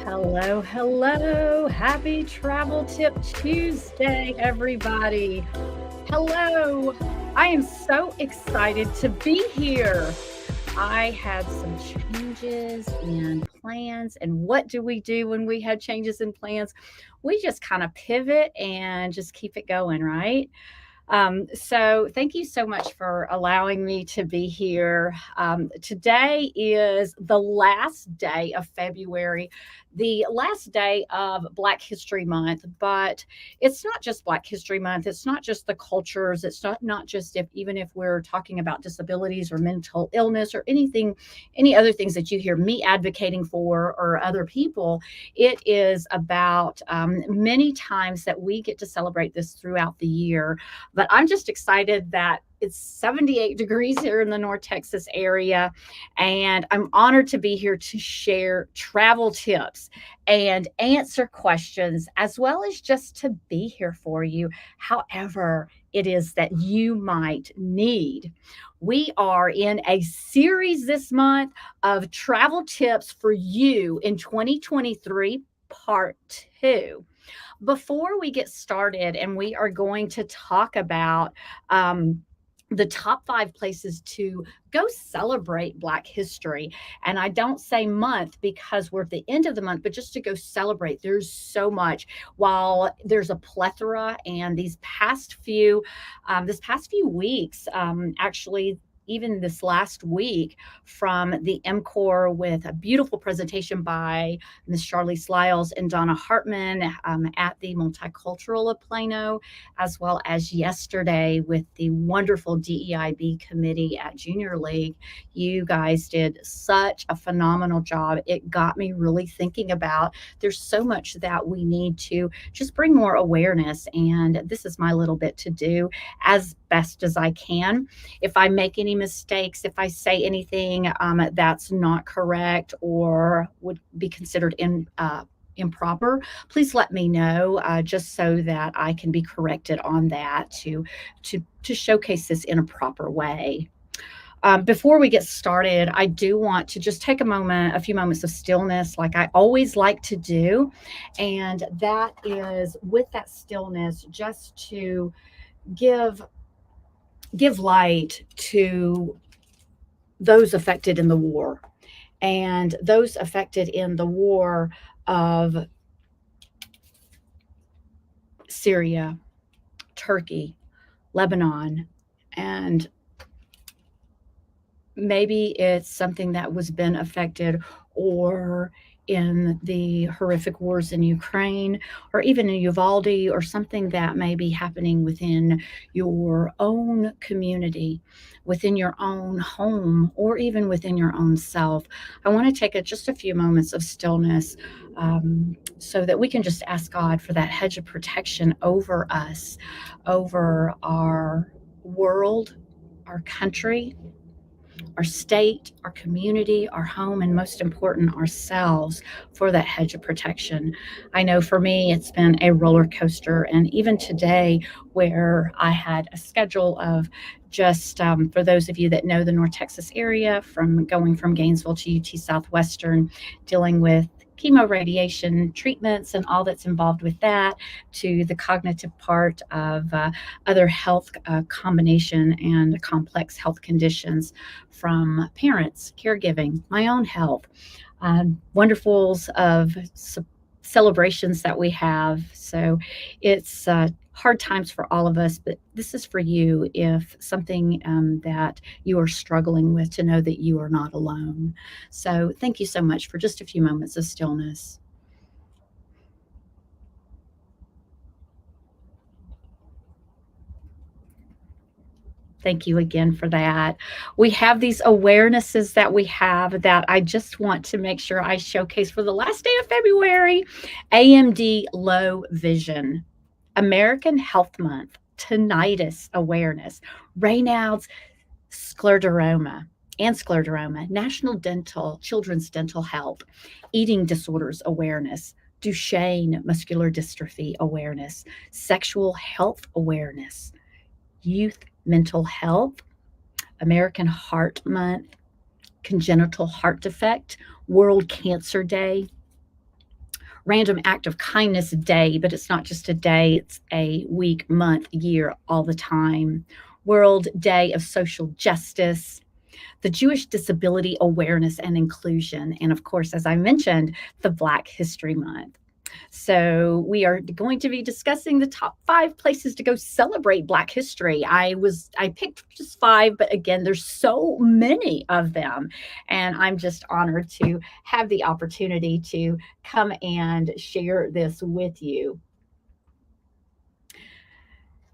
Hello, hello. Happy Travel Tip Tuesday, everybody. Hello. I am so excited to be here. I had some changes in plans. And what do we do when we have changes in plans? We just kind of pivot and just keep it going, right? So thank you so much for allowing me to be here. Today is the last day of February, the last day of Black History Month, but it's not just Black History Month. It's not just the cultures. It's not just even if we're talking about disabilities or mental illness or anything, any other things that you hear me advocating for or other people. It is about many times that we get to celebrate this throughout the year, but I'm just excited that it's 78 degrees here in the North Texas area. And I'm honored to be here to share travel tips and answer questions, as well as just to be here for you, however it is that you might need. We are in a series this month of travel tips for you in 2023, part two. Before we get started, and we are going to talk about the top 5 places to go celebrate Black history. And I don't say month because we're at the end of the month, but just to go celebrate. There's so much. While there's a plethora, and this past few weeks, actually, even this last week, from the MCOR with a beautiful presentation by Ms. Charlie Sliles and Donna Hartman at the Multicultural of Plano, as well as yesterday with the wonderful DEIB committee at Junior League. You guys did such a phenomenal job. It got me really thinking about there's so much that we need to just bring more awareness, and this is my little bit to do as best as I can. If I make any mistakes, if I say anything that's not correct or would be considered improper, please let me know, just so that I can be corrected on that to showcase this in a proper way. Before we get started, I do want to just take a few moments of stillness, like I always like to do. And that is, with that stillness, just to give light to those affected in the war, and those affected in the war of Syria, Turkey, Lebanon, and maybe it's something that was been affected or in the horrific wars in Ukraine, or even in Uvalde, or something that may be happening within your own community, within your own home, or even within your own self. I want to take just a few moments of stillness, so that we can just ask God for that hedge of protection over us, over our world, our country, our state, our community, our home, and most important, ourselves, for that hedge of protection. I know for me, it's been a roller coaster. And even today, where I had a schedule of just, for those of you that know the North Texas area, from going from Gainesville to UT Southwestern, dealing with chemo radiation treatments and all that's involved with that, to the cognitive part of other health combination and complex health conditions, from parents, caregiving, my own health, wonderfuls of celebrations that we have. So it's hard times for all of us, but this is for you. If something that you are struggling with, to know that you are not alone. So thank you so much for just a few moments of stillness. Thank you again for that. We have these awarenesses that we have that I just want to make sure I showcase for the last day of February. AMD Low Vision, American Health Month, tinnitus awareness, Raynaud's scleroderma and scleroderma, National Children's Dental Health, eating disorders awareness, Duchenne muscular dystrophy awareness, sexual health awareness, youth mental health, American Heart Month, congenital heart defect, World Cancer Day, Random Act of Kindness Day, but it's not just a day, it's a week, month, year, all the time. World Day of Social Justice, the Jewish Disability Awareness and Inclusion, and of course, as I mentioned, the Black History Month. So we are going to be discussing the top 5 places to go celebrate Black history. I picked just 5, but again, there's so many of them. And I'm just honored to have the opportunity to come and share this with you.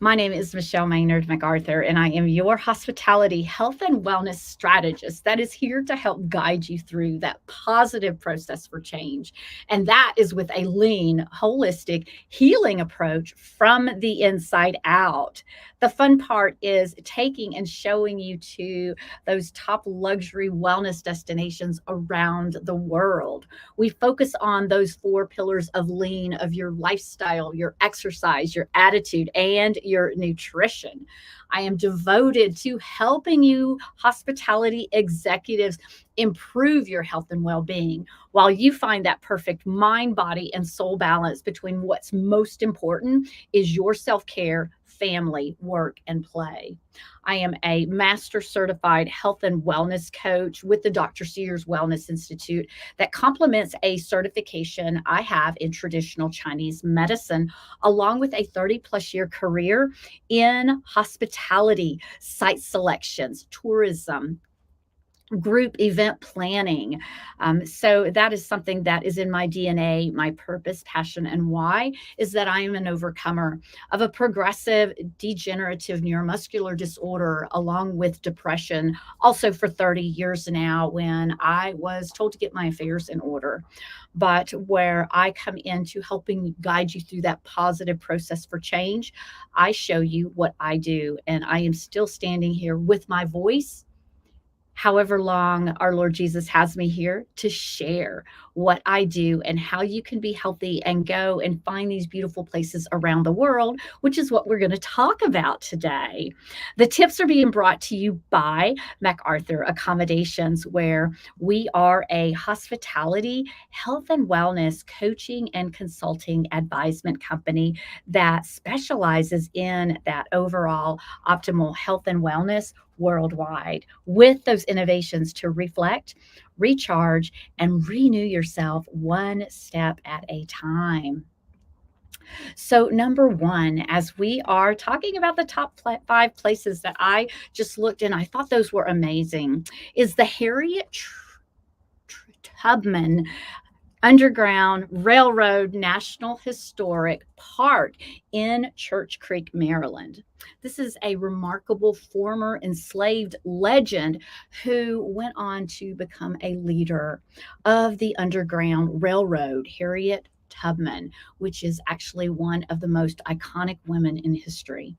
My name is Michelle Maynard MacArthur, and I am your hospitality health and wellness strategist that is here to help guide you through that positive process for change. And that is with a lean, holistic healing approach from the inside out. The fun part is taking and showing you to those top luxury wellness destinations around the world. We focus on those 4 pillars of lean, of your lifestyle, your exercise, your attitude, and your nutrition. I am devoted to helping you hospitality executives improve your health and well-being while you find that perfect mind, body, and soul balance between what's most important is your self-care, family, work, and play. I am a master certified health and wellness coach with the Dr. Sears Wellness Institute that complements a certification I have in traditional Chinese medicine, along with a 30+ year career in hospitality, site selections, tourism, group event planning. So that is something that is in my DNA. My purpose, passion, and why is that I am an overcomer of a progressive degenerative neuromuscular disorder along with depression, also for 30 years now, when I was told to get my affairs in order. But where I come into helping guide you through that positive process for change, I show you what I do. And I am still standing here with my voice, however long our Lord Jesus has me here, to share what I do and how you can be healthy and go and find these beautiful places around the world, which is what we're going to talk about today. The tips are being brought to you by MacArthur Accommodations, where we are a hospitality, health and wellness coaching and consulting advisement company that specializes in that overall optimal health and wellness worldwide, with those innovations to reflect, recharge, and renew yourself one step at a time. So, number 1, as we are talking about the top 5 places that I just looked and I thought those were amazing, is the Harriet Tubman Underground Railroad National Historic Park in Church Creek, Maryland. This is a remarkable former enslaved legend who went on to become a leader of the Underground Railroad, Harriet Tubman, which is actually one of the most iconic women in history.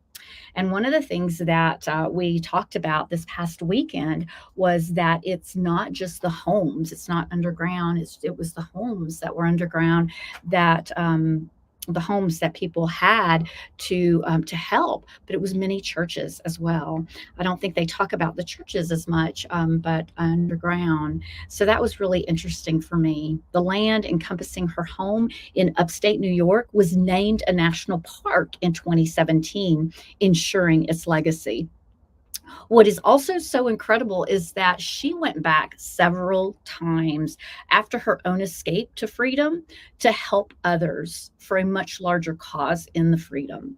And one of the things that we talked about this past weekend was that it's not just the homes, it's not underground, it was the homes that were underground, that the homes that people had to help, but it was many churches as well. I don't think they talk about the churches as much, but underground. So that was really interesting for me. The land encompassing her home in upstate New York was named a national park in 2017, ensuring its legacy. What is also so incredible is that she went back several times after her own escape to freedom to help others for a much larger cause in the freedom.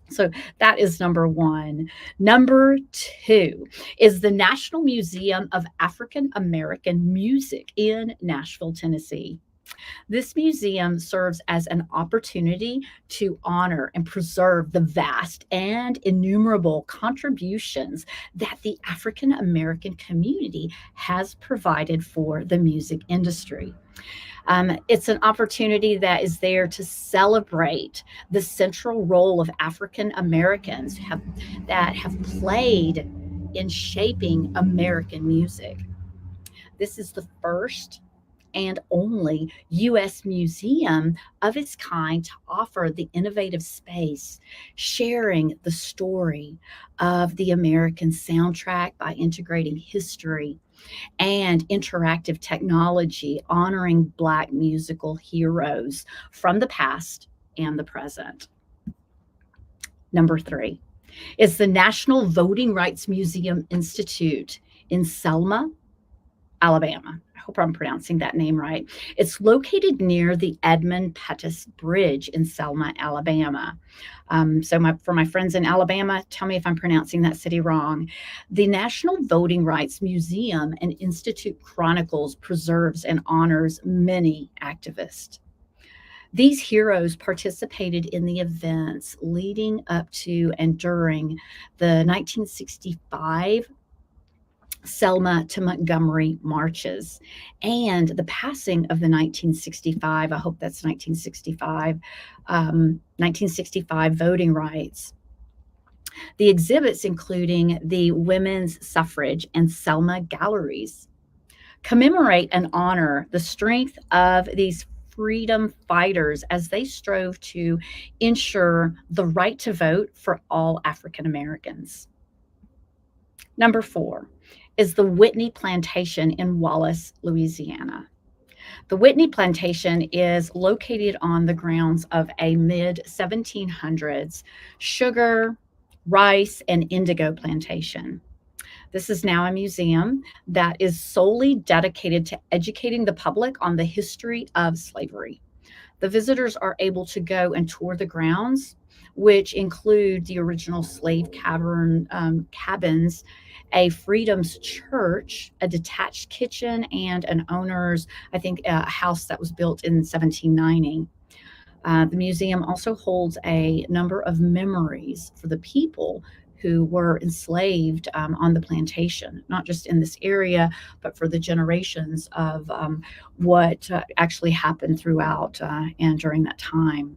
So that is number 1. Number 2 is the National Museum of African American Music in Nashville, Tennessee. This museum serves as an opportunity to honor and preserve the vast and innumerable contributions that the African American community has provided for the music industry. It's an opportunity that is there to celebrate the central role of African Americans that have played in shaping American music. This is the first and only U.S. museum of its kind to offer the innovative space, sharing the story of the American soundtrack by integrating history and interactive technology, honoring Black musical heroes from the past and the present. Number three is the National Voting Rights Museum Institute in Selma, Alabama. I hope I'm pronouncing that name right. It's located near the Edmund Pettus Bridge in Selma, Alabama. For my friends in Alabama, tell me if I'm pronouncing that city wrong. The National Voting Rights Museum and Institute chronicles, preserves, and honors many activists. These heroes participated in the events leading up to and during the 1965 Selma to Montgomery marches and the passing of the 1965, I hope that's 1965 voting rights. The exhibits, including the women's suffrage and Selma galleries, commemorate and honor the strength of these freedom fighters as they strove to ensure the right to vote for all African Americans. Number four is the Whitney Plantation in Wallace, Louisiana. The Whitney Plantation is located on the grounds of a mid 1700s sugar, rice, and indigo plantation. This is now a museum that is solely dedicated to educating the public on the history of slavery. The visitors are able to go and tour the grounds, which include the original slave cabins, a Freedom's Church, a detached kitchen, and an owner's, I think, a house that was built in 1790. The museum also holds a number of memories for the people who were enslaved on the plantation, not just in this area, but for the generations of what actually happened throughout and during that time.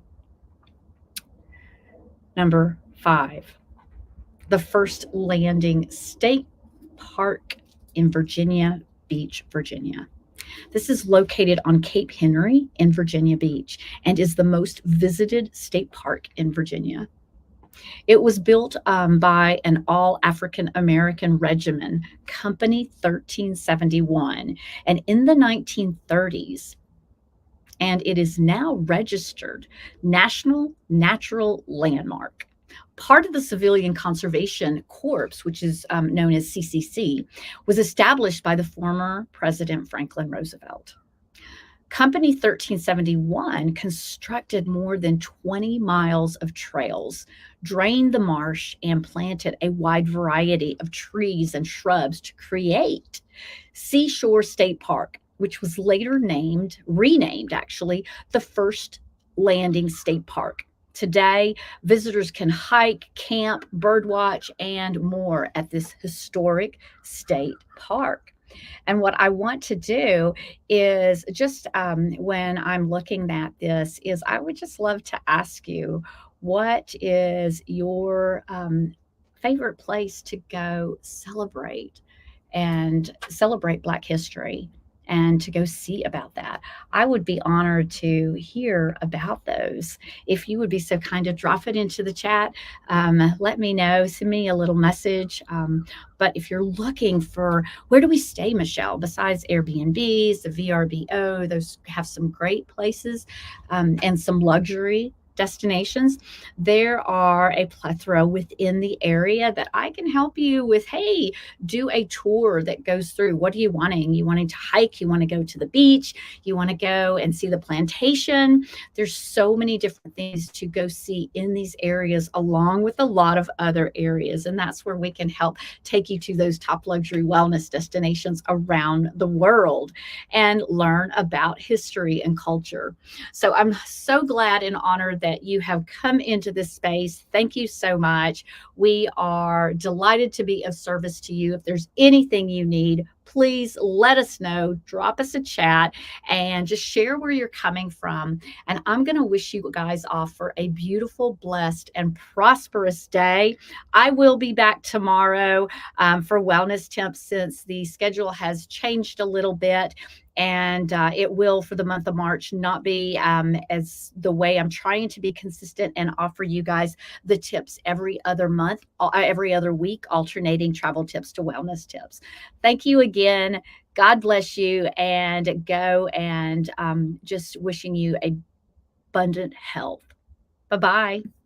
Number five, the First Landing State Park in Virginia Beach, Virginia. This is located on Cape Henry in Virginia Beach and is the most visited state park in Virginia. It was built by an all African American regiment, Company 1371, and in the 1930s, and it is now registered National Natural Landmark. Part of the Civilian Conservation Corps, which is known as CCC, was established by the former President Franklin Roosevelt. Company 1371 constructed more than 20 miles of trails, drained the marsh, and planted a wide variety of trees and shrubs to create Seashore State Park, which was later renamed actually, the First Landing State Park. Today, visitors can hike, camp, birdwatch, and more at this historic state park. And what I want to do is just when I'm looking at this is I would just love to ask you, what is your favorite place to go celebrate Black history and to go see about that? I would be honored to hear about those. If you would be so kind to drop it into the chat, let me know, send me a little message. But if you're looking for where do we stay, Michelle, besides Airbnbs, the VRBO, those have some great places and some luxury destinations. There are a plethora within the area that I can help you with. Hey, do a tour that goes through, what are you wanting? You wanting to hike? You want to go to the beach? You want to go and see the plantation? There's so many different things to go see in these areas, along with a lot of other areas. And that's where we can help take you to those top luxury wellness destinations around the world and learn about history and culture. So I'm so glad and honored that you have come into this space. Thank you so much. We are delighted to be of service to you. If there's anything you need, please let us know. Drop us a chat and just share where you're coming from. And I'm going to wish you guys off for a beautiful, blessed, and prosperous day. I will be back tomorrow for Wellness Tips since the schedule has changed a little bit. And it will for the month of March not be as the way I'm trying to be consistent and offer you guys the tips every other month, every other week, alternating travel tips to wellness tips. Thank you again. God bless you, and go and just wishing you abundant health. Bye bye.